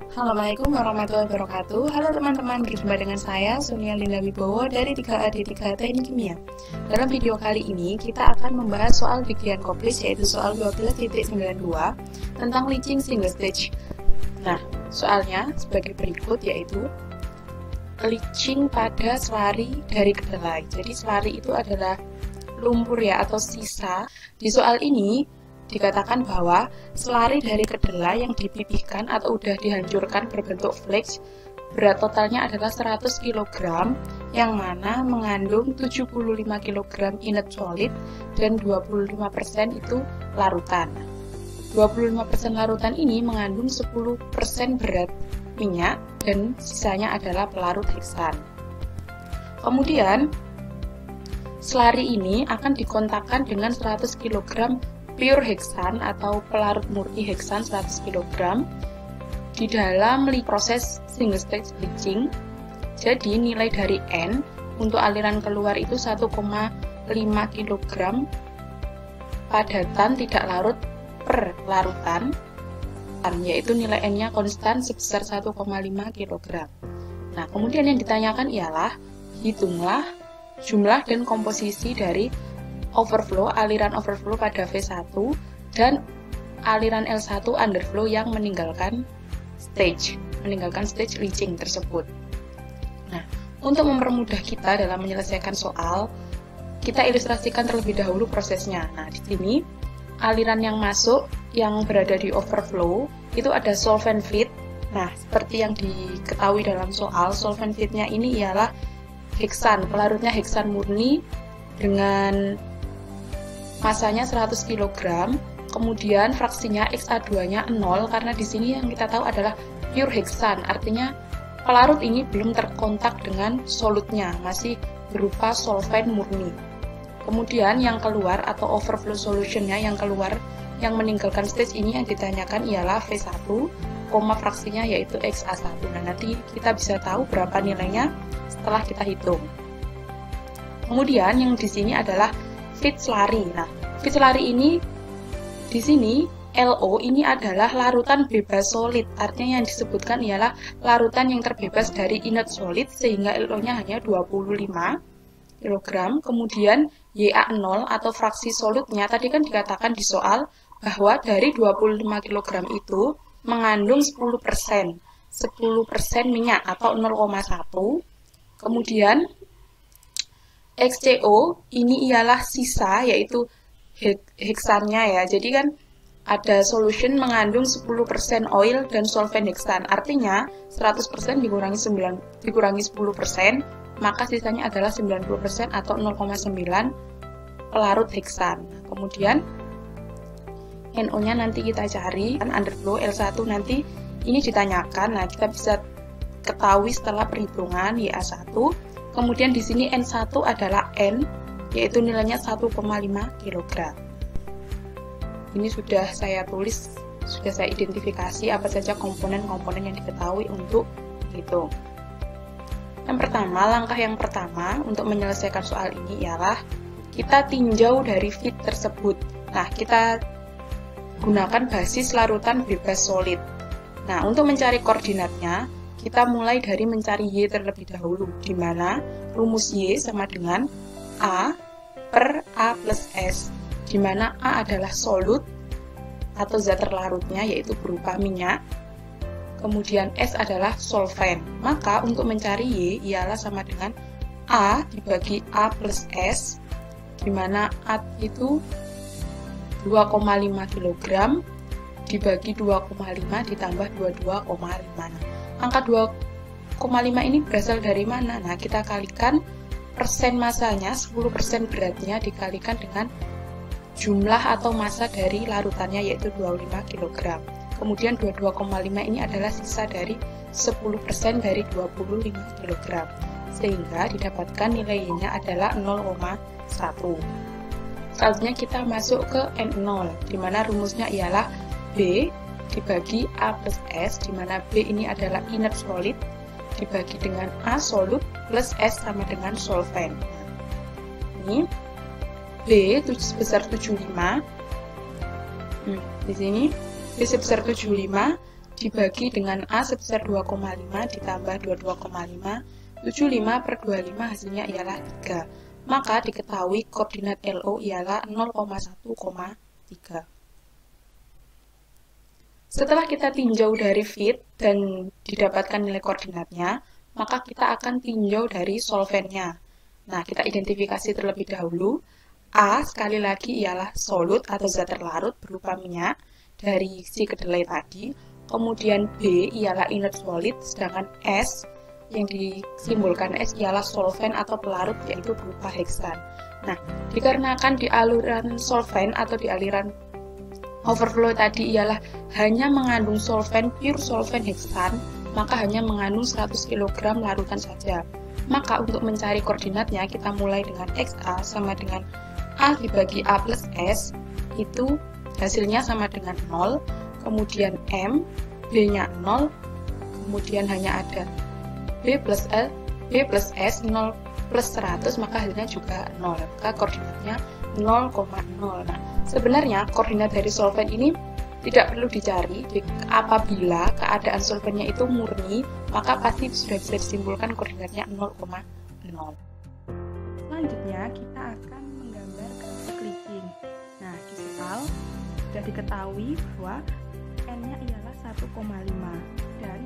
Assalamualaikum warahmatullahi wabarakatuh. Halo teman-teman, berjumpa dengan saya Sonia Linda Wibowo dari 3AD3 Teknik Kimia. Dalam video kali ini kita akan membahas soal bikian koplis, yaitu soal 12.92 tentang leaching single stage. Nah, soalnya sebagai berikut, yaitu leaching pada selari dari kedelai. Jadi selari itu adalah lumpur ya, atau sisa. Di soal ini dikatakan bahwa selari dari kedelai yang dipipihkan atau udah dihancurkan berbentuk flakes berat totalnya adalah 100 kg, yang mana mengandung 75 kg inert solid dan 25% itu larutan. 25% larutan ini mengandung 10% berat minyak dan sisanya adalah pelarut heksan. Kemudian selari ini akan dikontakkan dengan 100 kg pure heksan atau pelarut murni heksan 100 kg di dalam proses single stage leaching. Jadi nilai dari N untuk aliran keluar itu 1,5 kg padatan tidak larut per larutan, yaitu nilai N-nya konstan sebesar 1,5 kg. Nah, kemudian yang ditanyakan ialah hitunglah jumlah dan komposisi dari aliran overflow pada V1 dan aliran L1 underflow yang meninggalkan stage leaching tersebut. Nah, untuk mempermudah kita dalam menyelesaikan soal, kita ilustrasikan terlebih dahulu prosesnya. Nah, di sini aliran yang masuk yang berada di overflow itu ada solvent feed. Nah, seperti yang diketahui dalam soal, solvent feednya ini ialah heksan, pelarutnya heksan murni dengan masanya 100 kg, kemudian fraksinya XA2-nya 0, karena di sini yang kita tahu adalah pure heksan, artinya pelarut ini belum terkontak dengan solutnya, masih berupa solvent murni. Kemudian yang keluar atau overflow solutionnya yang keluar, yang meninggalkan stage ini yang ditanyakan ialah V1, fraksinya yaitu XA1. Nah, nanti kita bisa tahu berapa nilainya setelah kita hitung. Kemudian yang di sini adalah feed selari. Nah, feed selari ini di sini LO ini adalah larutan bebas solid. Artinya yang disebutkan ialah larutan yang terbebas dari inert solid sehingga LO-nya hanya 25 kg. Kemudian YA0 atau fraksi solidnya tadi kan dikatakan di soal bahwa dari 25 kg itu mengandung 10% minyak atau 0,1. Kemudian XCO ini ialah sisa, yaitu heksannya ya. Jadi kan ada solution mengandung 10% oil dan solvent heksan. Artinya 100% dikurangi 10%, maka sisanya adalah 90% atau 0,9 pelarut heksan. Kemudian NO-nya nanti kita cari, kan underflow L1 nanti ini ditanyakan. Nah, kita bisa ketahui setelah perhitungan YA1. Kemudian di sini N1 adalah N, yaitu nilainya 1,5 kg. Ini sudah saya tulis, sudah saya identifikasi apa saja komponen-komponen yang diketahui untuk hitung. Langkah yang pertama untuk menyelesaikan soal ini ialah kita tinjau dari feed tersebut. Nah, kita gunakan basis larutan bebas solid. Nah, untuk mencari koordinatnya, kita mulai dari mencari Y terlebih dahulu, di mana rumus Y sama dengan A per A plus S, di mana A adalah solut atau zat terlarutnya, yaitu berupa minyak, kemudian S adalah solvent. Maka untuk mencari Y ialah sama dengan A dibagi A plus S, di mana A itu 2,5 kg dibagi 2,5 ditambah 22,5. Angka 2,5 ini berasal dari mana? Nah, kita kalikan persen masanya, 10% beratnya dikalikan dengan jumlah atau massa dari larutannya, yaitu 25 kg. Kemudian 22,5 ini adalah sisa dari 10% dari 25 kg, sehingga didapatkan nilainya adalah 0,1. Selanjutnya kita masuk ke N0, di mana rumusnya ialah B dibagi A plus S, di mana B ini adalah inert solid dibagi dengan A solut plus S sama dengan solvent. Ini B sebesar 75. Di sini B sebesar 75 dibagi dengan A sebesar 2,5 ditambah 22,5, 75 per 25 hasilnya ialah 3. Maka diketahui koordinat LO ialah 0,1,3. Setelah kita tinjau dari fit dan didapatkan nilai koordinatnya, maka kita akan tinjau dari solvennya. Nah, kita identifikasi terlebih dahulu. A sekali lagi ialah solut atau zat terlarut berupa minyak dari si kedelai tadi. Kemudian B ialah inert solid, sedangkan S yang disimbolkan S ialah solvent atau pelarut yaitu berupa heksan. Nah, dikarenakan di aliran solvent atau di aliran overflow tadi ialah hanya mengandung solvent, pure solvent heksan, maka hanya mengandung 100 kg larutan saja. Maka untuk mencari koordinatnya kita mulai dengan XA sama dengan A dibagi A plus S, itu hasilnya sama dengan 0, kemudian M, B-nya 0, kemudian hanya ada B plus S 0 plus 100, maka hasilnya juga 0, maka koordinatnya 0,0. Nah, sebenarnya koordinat dari solvent ini tidak perlu dicari. Apabila keadaan solventnya itu murni, maka pasti sudah bisa disimpulkan koordinatnya 0,0. Selanjutnya kita akan menggambar grafik leaching. Nah, di soal sudah diketahui bahwa N-nya ialah 1,5 dan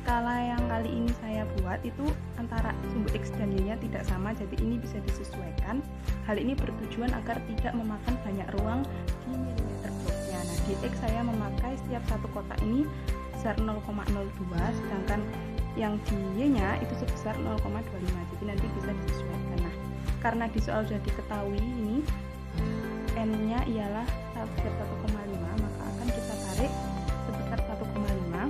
skala yang kali ini saya buat itu antara sumbu X dan Y-nya tidak sama, jadi ini bisa disesuaikan. Hal ini bertujuan agar tidak memakan banyak ruang di milimeter boxnya. Nah, di X saya memakai setiap satu kotak ini sebesar 0,02, sedangkan yang di Y-nya itu sebesar 0,25, jadi nanti bisa disesuaikan. Nah, karena di soal sudah diketahui ini N-nya ialah sebesar 1,5, maka akan kita tarik sebesar 1,5.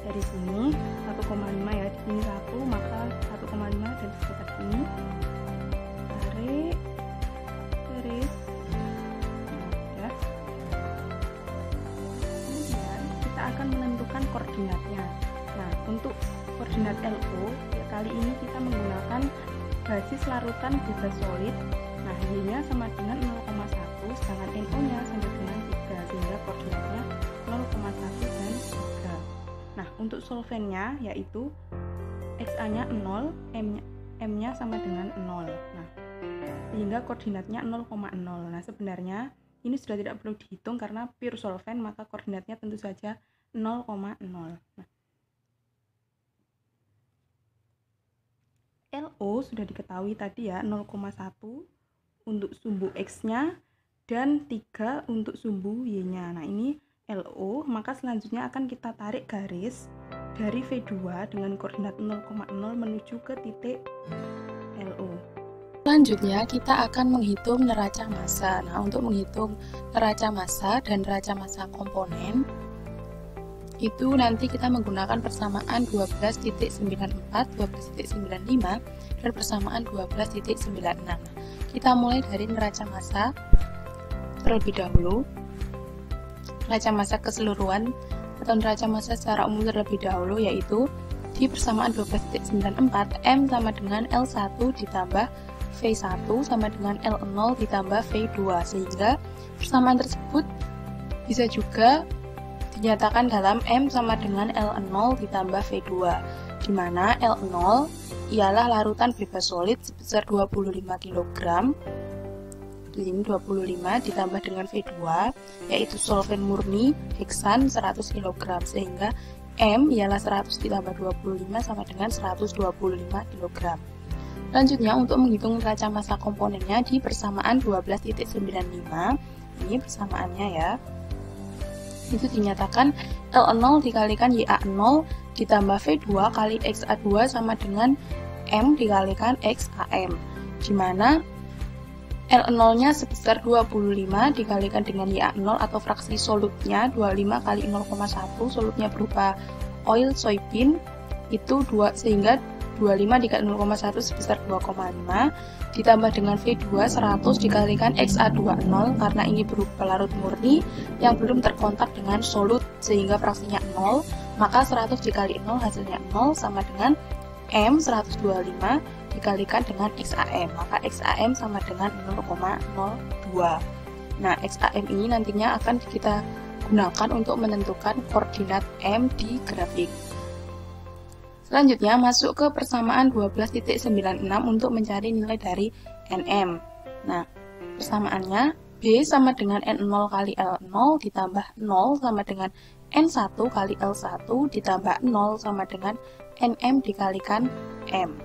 Dari sini 1,5 ya, di sini 1, maka 1,5 dan sekitar sini tarik garis. Ya. Kemudian kita akan menentukan koordinatnya. Nah, untuk koordinat LO ya, kali ini kita menggunakan basis larutan bebas solid. Nah, Y-nya sama dengan 0,1, sedangkan NO-nya sama dengan 3, sehingga koordinatnya 0,1 dan 3. Nah, untuk solvennya yaitu XA-nya 0, M-nya sama dengan 0. Nah, sehingga koordinatnya 0,0. Nah, sebenarnya ini sudah tidak perlu dihitung karena pure solvent, maka koordinatnya tentu saja 0,0. Nah, LO sudah diketahui tadi ya, 0,1 untuk sumbu X-nya dan 3 untuk sumbu Y-nya. Nah, ini LO, maka selanjutnya akan kita tarik garis dari V2 dengan koordinat 0,0 menuju ke titik LO. Selanjutnya kita akan menghitung neraca massa. Nah, untuk menghitung neraca massa dan neraca massa komponen itu nanti kita menggunakan persamaan 12.94, 12.95 dan persamaan 12.96. Nah, kita mulai dari neraca massa terlebih dahulu. Neraca massa keseluruhan atau neraca massa secara umum terlebih dahulu, yaitu di persamaan 12.94 M sama dengan L1 ditambah V1 sama dengan L0 ditambah V2, sehingga persamaan tersebut bisa juga dinyatakan dalam M sama dengan L0 ditambah V2, di mana L0 ialah larutan bebas solid sebesar 25 kg. Di sini 25 ditambah dengan V2 yaitu solvent murni heksan 100 kg, sehingga M ialah 100 ditambah 25 sama dengan 125 kg. Selanjutnya untuk menghitung neraca massa komponennya di persamaan 12.95, ini persamaannya ya, itu dinyatakan L0 dikalikan YA0 ditambah V2 kali XA2 sama dengan M dikalikan XAM, di mana L0-nya sebesar 25 dikalikan dengan YA0 atau fraksi solutnya 25 kali 0,1, solutnya berupa oil soybean itu 2, sehingga 25 dikali 0,1 sebesar 2,5 ditambah dengan V2 100 dikalikan XA20 karena ini berupa larut murni yang belum terkontak dengan solut sehingga fraksinya 0, maka 100 dikali 0 hasilnya 0 sama dengan M 125 dikalikan dengan XAM, maka XAM sama dengan 0,02. Nah, XAM ini nantinya akan kita gunakan untuk menentukan koordinat M di grafik. Selanjutnya masuk ke persamaan 12.96 untuk mencari nilai dari NM. Nah, persamaannya B sama dengan N0 kali L0 ditambah 0 sama dengan N1 kali L1 ditambah 0 sama dengan NM dikalikan M.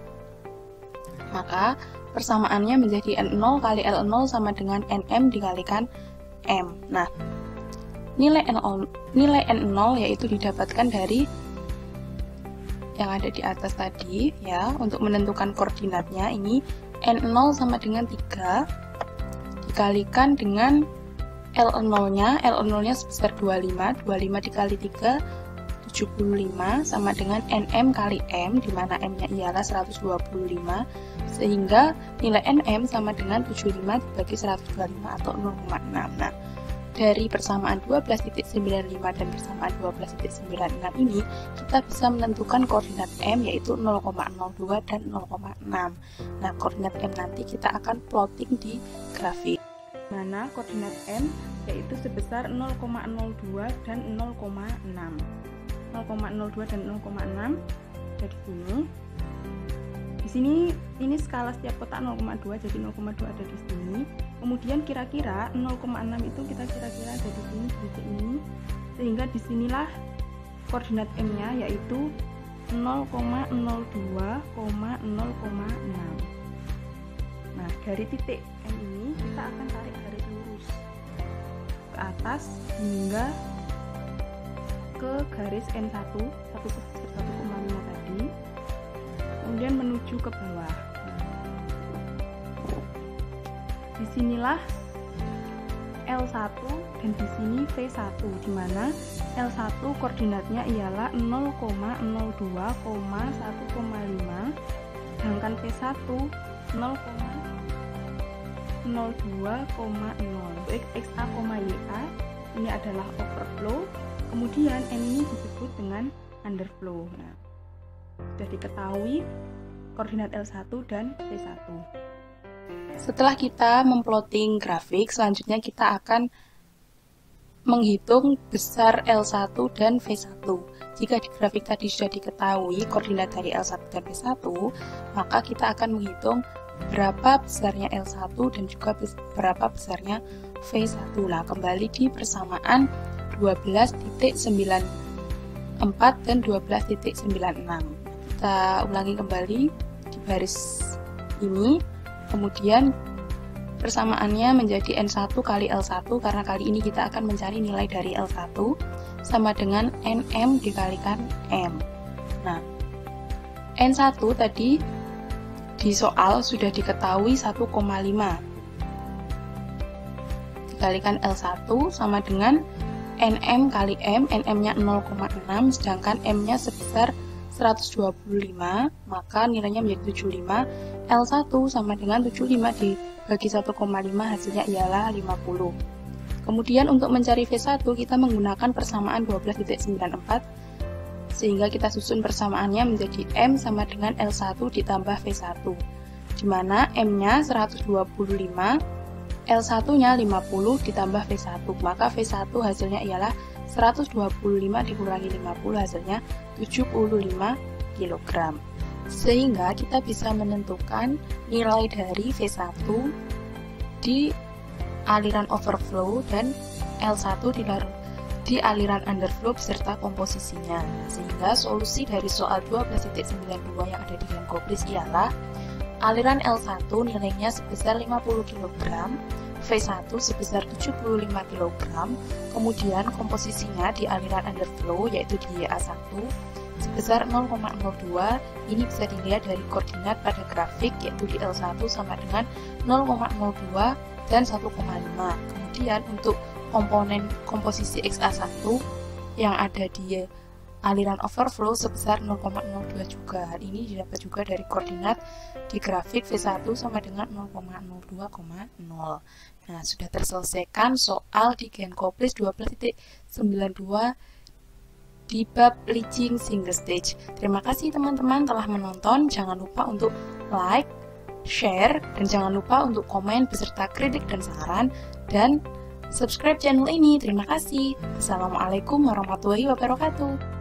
Maka persamaannya menjadi N0 kali L0 sama dengan NM dikalikan M. Nah, nilai N0 yaitu didapatkan dari yang ada di atas tadi ya. Untuk menentukan koordinatnya ini N0 sama dengan 3 dikalikan dengan L0-nya sebesar 25 dikali 3 75 sama dengan NM kali M, di mana M-nya ialah 125, sehingga nilai NM sama dengan 75 dibagi 125 atau 0,6. Nah, dari persamaan 12.95 dan persamaan 12.96 ini, kita bisa menentukan koordinat M yaitu 0,02 dan 0,6. Nah, koordinat M nanti kita akan plotting di grafik. Mana koordinat M yaitu sebesar 0,02 dan 0,6. 0,02 dan 0,6 dari sini. Di sini ini skala setiap kotak 0,2, jadi 0,2 ada di sini. Kemudian kira-kira 0,6 itu kita kira-kira ada di sini, titik ini. Sehingga disinilah koordinat M-nya yaitu 0,02,0,6. Nah, dari titik M ini kita akan tarik garis lurus ke atas hingga ke garis N1, 1,5 tadi, kemudian menuju ke bawah. Disinilah L1 dan di sini V1, di mana L1 koordinatnya ialah 0,02,1,5, sedangkan V1 0,02,0. X, A, YA ini adalah overflow. Kemudian N ini disebut dengan underflow. Nah, sudah diketahui koordinat L1 dan V1. Setelah kita memplotting grafik, selanjutnya kita akan menghitung besar L1 dan V1. Jika di grafik tadi sudah diketahui koordinat dari L1 dan V1, maka kita akan menghitung berapa besarnya L1 dan juga berapa besarnya V1. Nah, kembali di persamaan 12.94 dan 12.96. Kita ulangi kembali di baris ini, kemudian persamaannya menjadi N1 kali L1 karena kali ini kita akan mencari nilai dari L1 sama dengan NM dikalikan M. Nah, N1 tadi di soal sudah diketahui 1,5 dikalikan L1 sama dengan NM kali M, NM-nya 0,6, sedangkan M-nya sebesar 125, maka nilainya menjadi 75. L1 sama dengan 75 dibagi 1,5, hasilnya ialah 50. Kemudian untuk mencari V1, kita menggunakan persamaan 12.94, sehingga kita susun persamaannya menjadi M sama dengan L1 ditambah V1, di mana M-nya 125, L1-nya 50 ditambah V1, maka V1 hasilnya ialah 125 dikurangi 50, hasilnya 75 kg. Sehingga kita bisa menentukan nilai dari V1 di aliran overflow dan L1 di aliran underflow beserta komposisinya. Sehingga solusi dari soal 12.92 yang ada di Genkoplis ialah aliran L1 nilainya sebesar 50 kg, V1 sebesar 75 kg, kemudian komposisinya di aliran underflow yaitu di YA1 sebesar 0,02. Ini bisa dilihat dari koordinat pada grafik yaitu di L1 sama dengan 0,02 dan 1,5. Kemudian untuk komponen komposisi XA1 yang ada di aliran overflow sebesar 0,02 juga. Hal ini didapat juga dari koordinat di grafik V1 sama dengan 0,02,0. Nah, sudah terselesaikan soal di Genkoplis 12.92 di bab leaching single stage. Terima kasih teman-teman telah menonton. Jangan lupa untuk like, share, dan jangan lupa untuk komen beserta kritik dan saran. Dan subscribe channel ini. Terima kasih. Assalamualaikum warahmatullahi wabarakatuh.